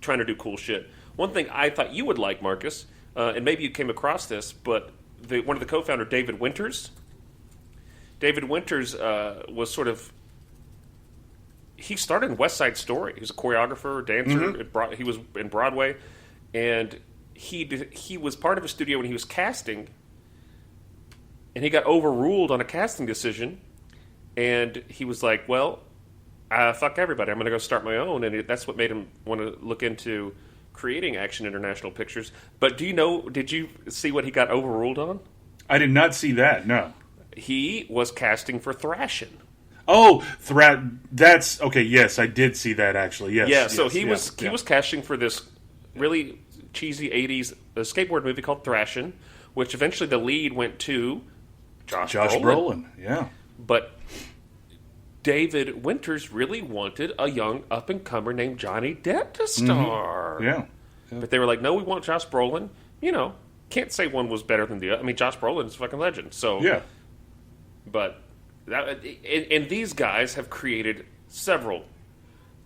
trying to do cool shit. One thing I thought you would like, Marcus, and maybe you came across this, but one of the co-founder, David Winters. David Winters was sort of. He started in West Side Story. He was a choreographer, dancer. He was in Broadway, and he was part of a studio when he was casting, and he got overruled on a casting decision, and he was like, "Well, fuck everybody. I'm going to go start my own," and that's what made him want to look into creating Action International Pictures. But did you see what he got overruled on? I did not see that, no. He was casting for Thrashin'. Oh, that's okay. Yes, I did see that actually. Yes. Yeah. So he was casting for this really cheesy '80s skateboard movie called Thrashin', which eventually the lead went to Josh Brolin. Yeah. But David Winters really wanted a young up and comer named Johnny Depp to star. Yeah. But they were like, "No, we want Josh Brolin." Can't say one was better than the other. I mean, Josh Brolin's a fucking legend. So yeah. But and these guys have created several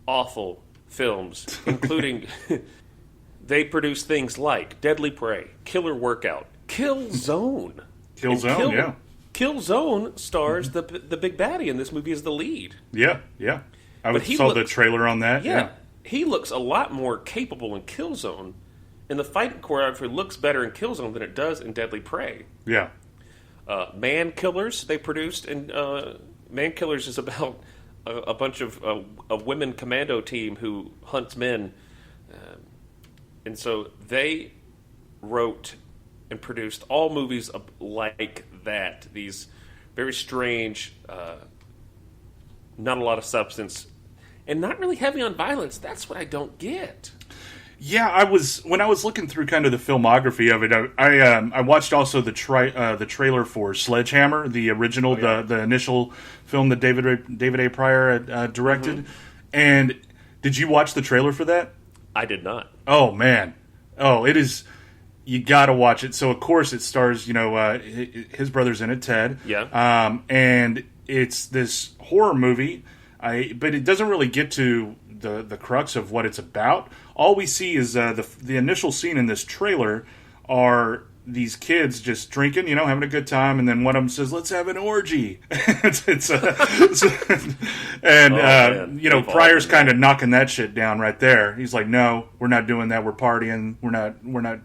awful films, including they produce things like Deadly Prey, Killer Workout, Killzone. Killzone stars the big baddie in this movie as the lead. Yeah. I saw the trailer on that. Yeah. He looks a lot more capable in Killzone, and the fight choreography looks better in Killzone than it does in Deadly Prey. Yeah. Man Killers they produced, and Man Killers is about a bunch of a women commando team who hunts men, and so they wrote and produced all movies like that. These very strange, not a lot of substance, and not really heavy on violence. That's what I don't get. Yeah, when I was looking through kind of the filmography of it, I watched also the trailer for Sledgehammer, the original, the initial film that David A. Pryor directed. And did you watch the trailer for that? I did not. Oh man, it is. You got to watch it. So of course it stars, his brother's in it, Ted. Yeah. And it's this horror movie. But it doesn't really get to the crux of what it's about. All we see is the initial scene in this trailer are these kids just drinking, having a good time, and then one of them says, "Let's have an orgy." Pryor's kind of knocking that shit down right there. He's like, "No, we're not doing that. We're partying. We're not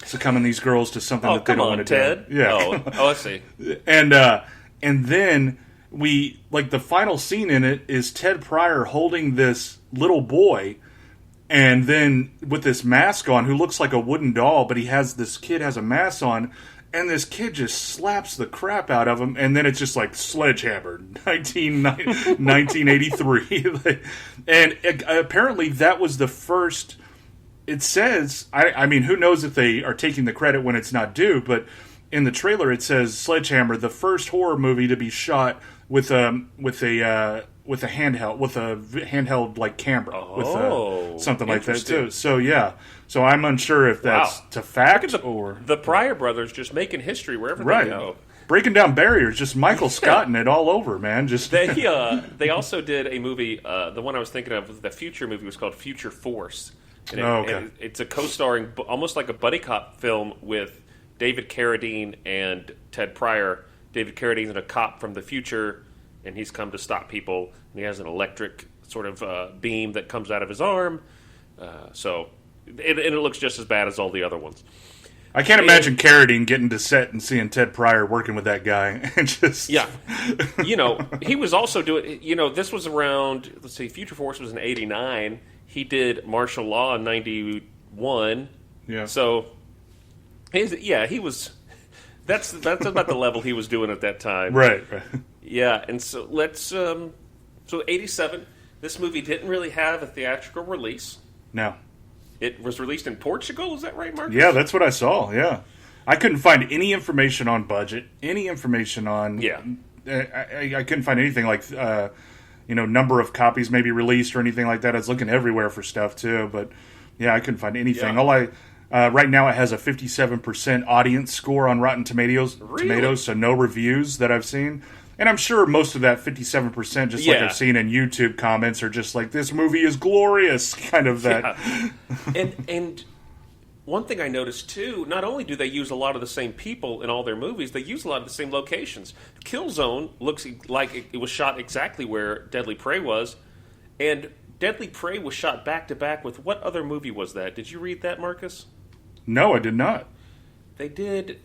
succumbing these girls to something that they don't want to Ted. do." Yeah. Oh, I see. And then the final scene in it is Ted Pryor holding this little boy, and then with this mask on, who looks like a wooden doll, but this kid has a mask on, and this kid just slaps the crap out of him, and then it's just like Sledgehammer, 1983. And apparently that was the first, it says, I mean, who knows if they are taking the credit when it's not due, but in the trailer it says Sledgehammer, the first horror movie to be shot with a handheld like camera with something like that too. So yeah, so I'm unsure if that's to fact or the Pryor brothers just making history wherever they go, breaking down barriers. Just Michael Scott and it all over, man. Just they also did a movie. The one I was thinking of, the Future movie, was called Future Force. And it's a co-starring, almost like a buddy cop film with David Carradine and Ted Pryor. David Carradine's a cop from the future, and he's come to stop people. And he has an electric sort of beam that comes out of his arm. So it looks just as bad as all the other ones. I can't imagine Carradine getting to set and seeing Ted Pryor working with that guy. And just yeah. He was also doing, this was around, let's see, Future Force was in 89. He did Martial Law in 91. Yeah. So, he was... That's about the level he was doing at that time. Right. Yeah, and so so 87, this movie didn't really have a theatrical release. No. It was released in Portugal, is that right, Marcus? Yeah, that's what I saw, yeah. I couldn't find any information on budget, any information on... Yeah. I couldn't find anything like, number of copies maybe released or anything like that. I was looking everywhere for stuff, too, but, yeah, I couldn't find anything. Yeah. Right now it has a 57% audience score on Rotten Tomatoes, really? So no reviews that I've seen. And I'm sure most of that 57%, just like I've seen in YouTube comments, are just like, this movie is glorious, kind of that. Yeah. And one thing I noticed, too, not only do they use a lot of the same people in all their movies, they use a lot of the same locations. Killzone looks like it was shot exactly where Deadly Prey was, and Deadly Prey was shot back-to-back with what other movie was that? Did you read that, Marcus? No, I did not. They did...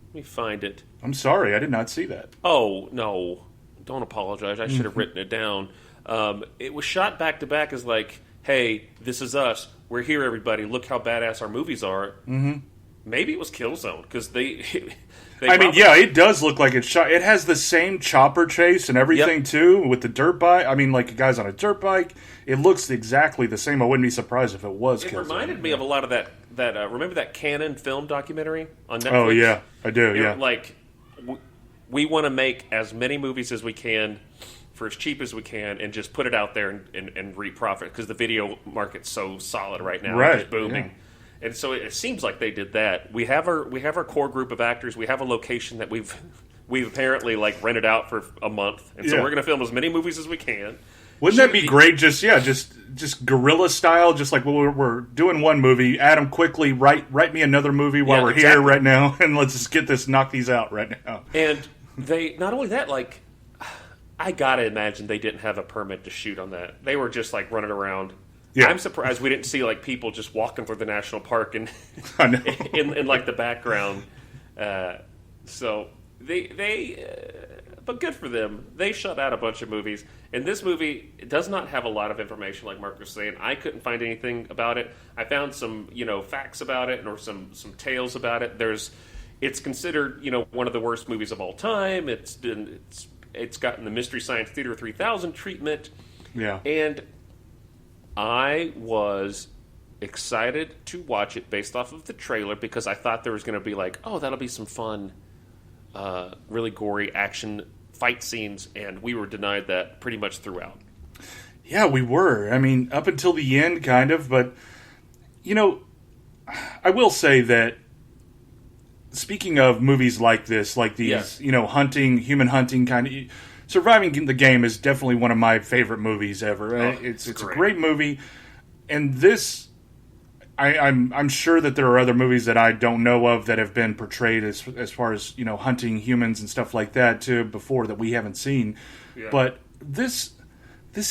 Let me find it. I'm sorry, I did not see that. Oh, no. Don't apologize. I should have written it down. It was shot back-to-back as like, hey, this is us. We're here, everybody. Look how badass our movies are. Mm-hmm. Maybe it was Killzone, because they it does look like it's shot. It has the same chopper chase and everything, too, with the dirt bike. I mean, like, a guy's on a dirt bike. It looks exactly the same. I wouldn't be surprised if it was Killzone. It reminded me of a lot of that remember that Canon film documentary on Netflix? Oh, yeah, I do, yeah. Like, we want to make as many movies as we can for as cheap as we can, and just put it out there and reap profit, because the video market's so solid right now, right? It's booming, yeah. And so it seems like they did that. We have our core group of actors. We have a location that we've apparently like rented out for a month, and so we're going to film as many movies as we can. Wouldn't that be great? Just guerrilla style. Just like we're doing one movie. Adam, quickly write me another movie while we're here right now, and let's just knock these out right now. And they not only that, like, I gotta imagine they didn't have a permit to shoot on that. They were just like running around. Yeah. I'm surprised we didn't see like people just walking through the national park and in like the background. So but good for them. They shut out a bunch of movies, and this movie does not have a lot of information, like Mark was saying. I couldn't find anything about it. I found some facts about it, or some tales about it. It's considered one of the worst movies of all time. It's gotten the Mystery Science Theater 3000 treatment. Yeah. And I was excited to watch it based off of the trailer, because I thought there was going to be like, oh, that'll be some fun, really gory action fight scenes, and we were denied that pretty much throughout. Yeah, we were. I mean, up until the end, kind of. But, I will say that, speaking of movies like this, like these, human hunting kind of... Surviving the Game is definitely one of my favorite movies ever. Oh, it's a great movie. And this... I'm sure that there are other movies that I don't know of that have been portrayed as far as, hunting humans and stuff like that, too, before, that we haven't seen. Yeah. But this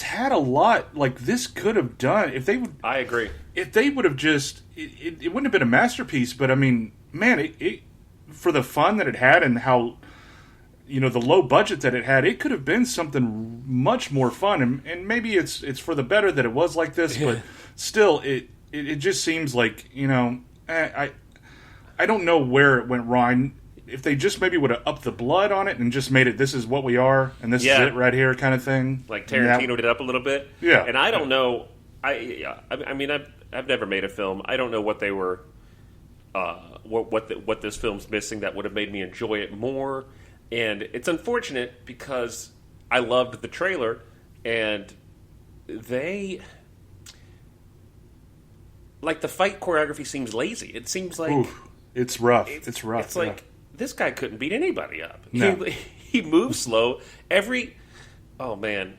had a lot... Like, this could have done... If they would... I agree. If they would have just... It wouldn't have been a masterpiece, but, I mean, man, it for the fun that it had and how, the low budget that it had, it could have been something much more fun. And maybe it's for the better that it was like this, but still, it just seems like, I don't know where it went wrong. If they just maybe would have upped the blood on it and just made it, this is what we are, and this is it right here kind of thing. Like Tarantino did up a little bit. Yeah. And I don't know, I mean, I've never made a film. I don't know what they were... what this film's missing that would have made me enjoy it more. And it's unfortunate, because I loved the trailer, and they... Like, the fight choreography seems lazy. It seems like... Oof, it's rough. It's rough. It's like, this guy couldn't beat anybody up. No. He moves slow. Oh, man.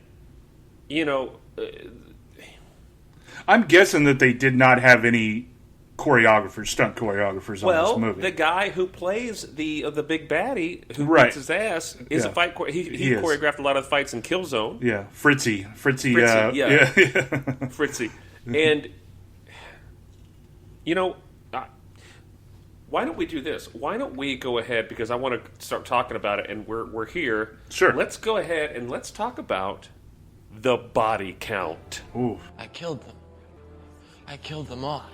I'm guessing that they did not have any stunt choreographers on this movie. The guy who plays the big baddie who beats his ass is a fight. He choreographed a lot of the fights in Killzone. Yeah, Fritzy, Fritzy, and why don't we do this? Why don't we go ahead, because I want to start talking about it, and we're here. Sure. Let's go ahead and let's talk about the body count. Ooh. I killed them. I killed them all.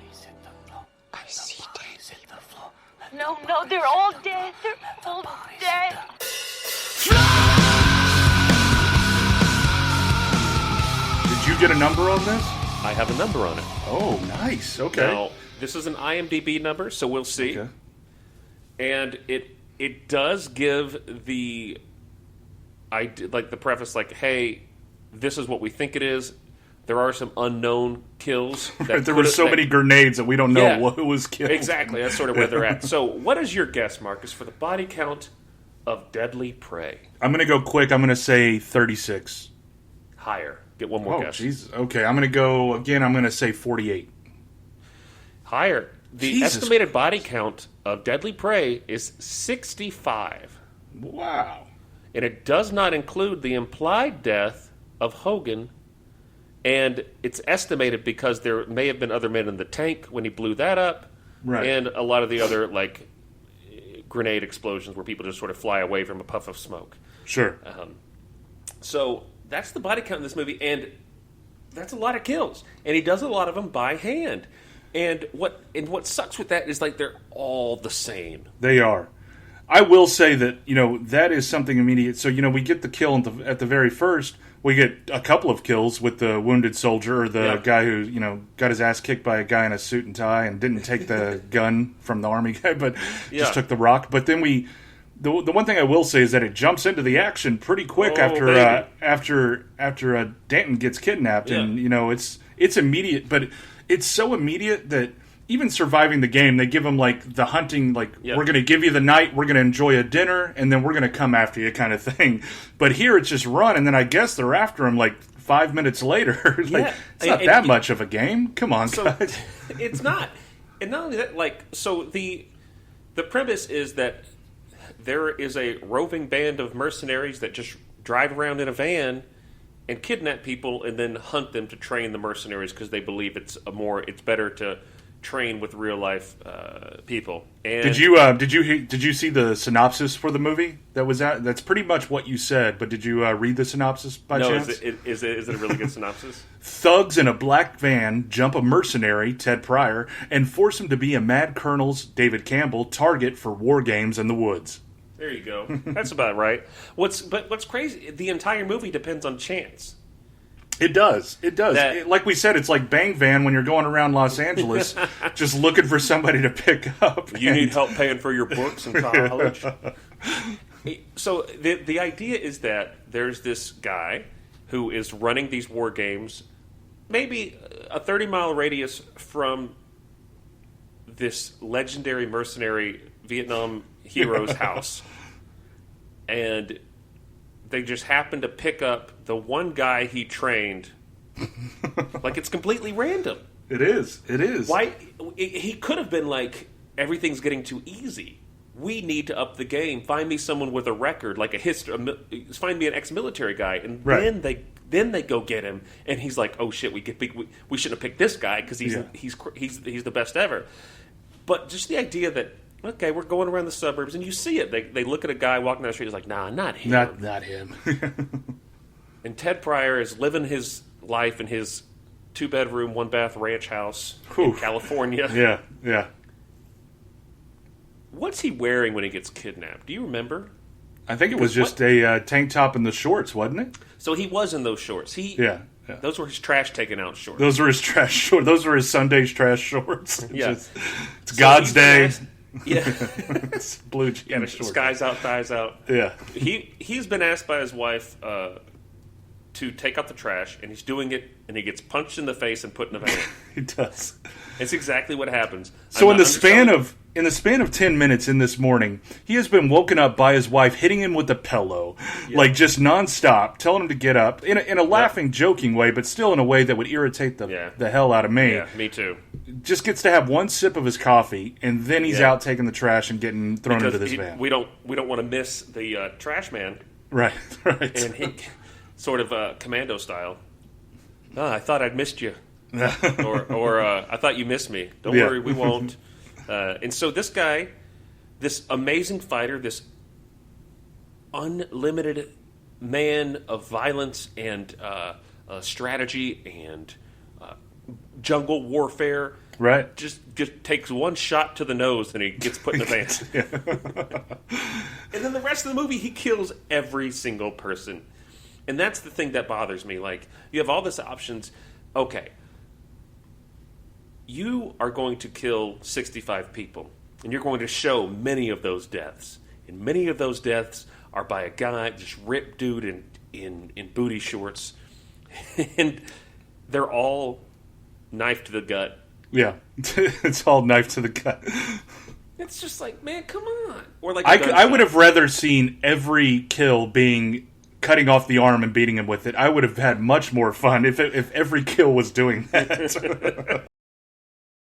I see days in the floor. No, they're all dead. They're all dead. Did you get a number on this? I have a number on it. Oh, nice. Okay. Now, this is an IMDb number, so we'll see. Okay. And it does give the preface, like, hey, this is what we think it is. There are some unknown kills. There were so many grenades that we don't know who was killed. Exactly. That's sort of where they're at. So what is your guess, Marcus, for the body count of Deadly Prey? I'm going to go quick. I'm going to say 36. Higher. Get one more Oh, guess. Jesus. Okay, I'm going to go, again, I'm going to say 48. Higher. The Jesus estimated body count of Deadly Prey is 65. Wow. And it does not include the implied death of Hooogan. And it's estimated because there may have been other men in the tank when he blew that up. Right. And a lot of the other, like, grenade explosions where people just sort of fly away from a puff of smoke. Sure. So that's the body count in this movie, and that's a lot of kills. And he does a lot of them by hand. And what sucks with that is, like, they're all the same. They are. I will say that, that is something immediate. So, we get the kill at the very first. We get a couple of kills with the wounded soldier or the guy who, got his ass kicked by a guy in a suit and tie and didn't take the gun from the army guy, but just took the rock. But then the one thing I will say is that it jumps into the action pretty quick after Danton gets kidnapped, and it's immediate, but it's so immediate that even surviving the game, they give him like the hunting, like we're going to give you the night, we're going to enjoy a dinner, and then we're going to come after you kind of thing. But here it's just run, and then I guess they're after him like 5 minutes later. It's not that much of a game. Come on, guys. It's not. And not only that, like, so the premise is that there is a roving band of mercenaries that just drive around in a van and kidnap people and then hunt them to train the mercenaries because they believe it's better to train with real life people. And did you see the synopsis for the movie that was out? That's pretty much what you said, but did you read the synopsis by chance? Is it a really good synopsis? Thugs in a black van jump a mercenary, Ted Pryor, and force him to be a Mad Colonel's, David Campbell, target for war games in the woods. There you go. That's about right. What's crazy, the entire movie depends on chance. It does. Like we said, it's like Bang Van when you're going around Los Angeles just looking for somebody to pick up. You need help paying for your books in college. So the idea is that there's this guy who is running these war games, maybe a 30-mile radius from this legendary mercenary Vietnam hero's house. And they just happen to pick up the one guy he trained. Like, it's completely random. It is. Why? He could have been like, everything's getting too easy. We need to up the game. Find me someone with a record, like find me an ex-military guy, and then they go get him. And he's like, oh shit, we shouldn't have picked this guy because he's the best ever. But just the idea that, okay, we're going around the suburbs, and you see it. They look at a guy walking down the street, it's like, nah, not him. Not him. And Ted Pryor is living his life in his 2-bedroom, 1-bath ranch house in California. Yeah. What's he wearing when he gets kidnapped? Do you remember? I think it was just a tank top and the shorts, wasn't it? So he was in those shorts. Yeah. Those were his trash taken out shorts. Those were his trash shorts. Those were his Sunday's trash shorts. It's God's day. Yeah. It's blue jeans. Skies out, thighs out. Yeah. He's been asked by his wife to take out the trash, and he's doing it, and he gets punched in the face and put in a van. He does. It's exactly what happens. So in the span of 10 minutes in this morning, he has been woken up by his wife hitting him with a pillow, like just nonstop, telling him to get up in a laughing, joking way, but still in a way that would irritate the hell out of me. Yeah, me too. Just gets to have one sip of his coffee, and then he's out taking the trash and getting thrown into this van. We don't want to miss the trash man. Right. And he sort of commando style. Oh, I thought I'd missed you. or I thought you missed me. Don't worry, we won't. And so this guy, this amazing fighter, this unlimited man of violence and strategy and jungle warfare, right? Just takes one shot to the nose and he gets put in the van. And then the rest of the movie, he kills every single person. And that's the thing that bothers me. Like, you have all these options. Okay. You are going to kill 65 people, and you're going to show many of those deaths. And many of those deaths are by a guy, just ripped dude in booty shorts. And they're all knife to the gut. Yeah, it's all knife to the gut. It's just like, man, come on. Or like I would have rather seen every kill being cutting off the arm and beating him with it. I would have had much more fun if every kill was doing that.